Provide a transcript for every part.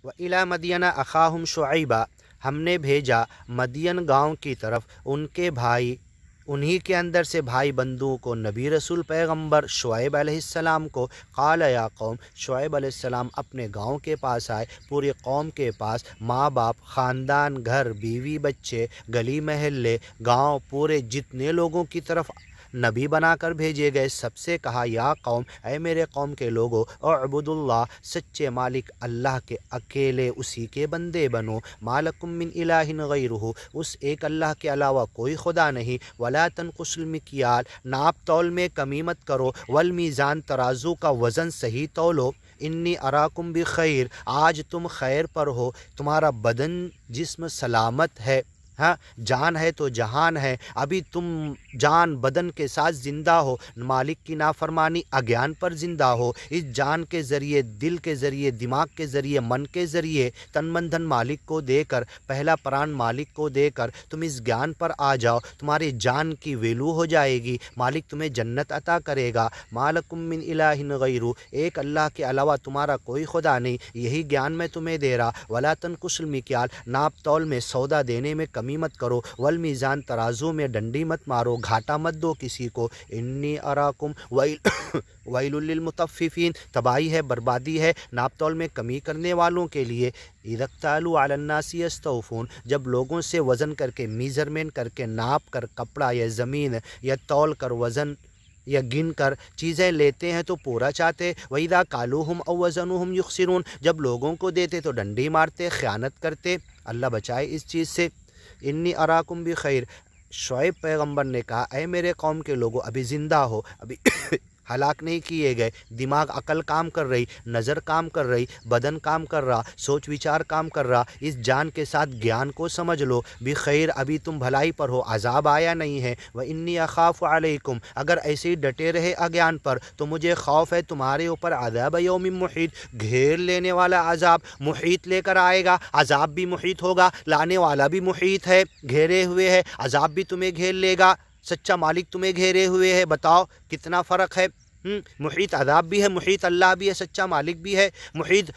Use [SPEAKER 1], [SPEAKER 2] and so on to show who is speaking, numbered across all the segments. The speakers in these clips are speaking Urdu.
[SPEAKER 1] وَإِلَى مَدْيَنَ أَخَاهُمْ شُعَيْبًا، ہم نے بھیجا مدین گاؤں کی طرف ان کے بھائی، انہی کے اندر سے بھائی بندوں کو، نبی رسول پیغمبر شعیب علیہ السلام کو۔ قال یا قوم، شعیب علیہ السلام اپنے گاؤں کے پاس آئے، پوری قوم کے پاس، ماں باپ، خاندان، گھر، بیوی، بچے، گلی محلے، گاؤں، پورے جتنے لوگوں کی طرف نبی بنا کر بھیجے گئے، سب سے کہا یا قوم، اے میرے قوم کے لوگو، اعبدوا اللہ، سچے مالک اللہ کے، اکیلے اسی کے بندے بنو، ما لکم من الہ غیرہ، اس ایک اللہ کے علاوہ کوئی خدا نہیں، ولا تنقصوا المکیال، ناپ تول میں کمی مت کرو، والمیزان، ترازو کا وزن صحیح تولو، انی اراکم بخیر، آج تم خیر پر ہو، تمہارا بدن جسم سلامت ہے، ہاں جان ہے تو جہان ہے، ابھی تم جان بدن کے ساتھ زندہ ہو، مالک کی نافرمانی اگیان پر زندہ ہو، اس جان کے ذریعے، دل کے ذریعے، دماغ کے ذریعے، من کے ذریعے، تن من دھن مالک کو دے کر، پہلا پران مالک کو دے کر تم اس گیان پر آ جاؤ، تمہاری جان کی ویلو ہو جائے گی، مالک تمہیں جنت عطا کرے گا، ما لکم من الہ غیرہ، ایک اللہ کے علاوہ تمہارا کوئی خدا نہیں، یہی گیان میں تمہیں دے رہا، ولا تنقصوا المکیال، ناپ تول میں سودا دینے میں کمی مت کرو، والمیزان، ترازو میں ڈنڈی مت مارو، گھاٹا مت دو کسی کو، انی اراکم ویل للمطففین، تباہی ہے، بربادی ہے ناپ تول میں کمی کرنے والوں کے لیے، اذا اکتالوا علی الناس یستوفون، جب لوگوں سے وزن کر کے، میزرمنٹ کر کے، ناپ کر کپڑا یا زمین یا تول کر، وزن یا گن کر چیزیں لیتے ہیں تو پورا چاہتے، وَإِذَا كَالُوهُمْ أَوْ وَزَنُوهُمْ يُخْسِرُونَ، جب لوگوں کو دیتے تو ڈنڈی مارتے، خیانت کرتے، اللہ بچائے اس چیز سے۔ انی اراکم بخیر، شعیب پیغمبر نے کہا اے میرے قوم کے لوگوں، ابھی زندہ ہو، ابھی ہلاک نہیں کیے گئے، دماغ عقل کام کر رہی، نظر کام کر رہی، بدن کام کر رہا، سوچ وچار کام کر رہا، اس جان کے ساتھ گیان کو سمجھ لو، بخیر، ابھی تم بھلائی پر ہو، عذاب آیا نہیں ہے، وَإِنِّي أَخَافُ عَلَيْكُمْ، اگر ایسے ہی ڈٹے رہے اگیان پر تو مجھے خوف ہے تمہارے اوپر، عذاب یوم محیط، گھیر لینے والا عذاب، محیط لے کر آئے گا، عذاب بھی محیط ہوگا، لانے والا بھی محیط ہے، گھیرے ہوئے ہے، عذاب بھی تمہیں گھیر لے گا، سچا مالک تمہیں گھیرے ہوئے ہے، بتاؤ کتنا فرق ہے، محیط عذاب بھی ہے، محیط اللہ بھی ہے، سچا مالک بھی ہے، محیط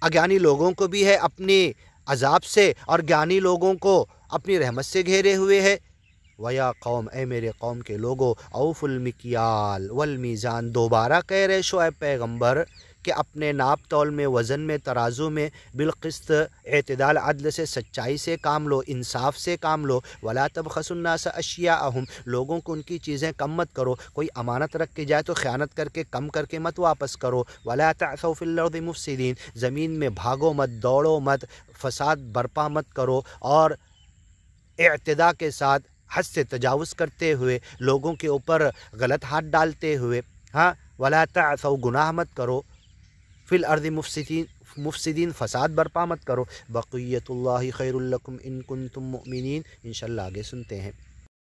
[SPEAKER 1] اگیانی لوگوں کو بھی ہے اپنی عذاب سے، اور گیانی لوگوں کو اپنی رحمت سے گھیرے ہوئے ہے۔ وَيَا قوم، اے میرے قوم کے لوگو، اوفوا الْمِكْيَالَ وَالْمِيزَانَ، دوبارہ کہہ رہے شعیب پیغمبر کہ اپنے ناپ تول میں، وزن میں، ترازو میں بالقسط، اعتدال، عدل سے، سچائی سے کام لو، انصاف سے کام لو، ولا تبخسوا الناس اشیاءہم، لوگوں کو ان کی چیزیں کم مت کرو، کوئی امانت رکھ کے جائے تو خیانت کر کے، کم کر کے مت واپس کرو، ولا تعثوا فی الارض مفسدین، زمین میں بھاگو مت، دوڑو مت، فساد برپا مت کرو، اور اعتدا کے ساتھ، حد سے تجاوز کرتے ہوئے، لوگوں کے اوپر غلط ہاتھ ڈالتے ہوئے، ہاں، ولا تعثوا، گناہ مت کرو، فی الارض مفسدین، فساد برپا مت کرو، بقیت اللہ خیر لکم ان کنتم مؤمنین، انشاءاللہ آگے سنتے ہیں۔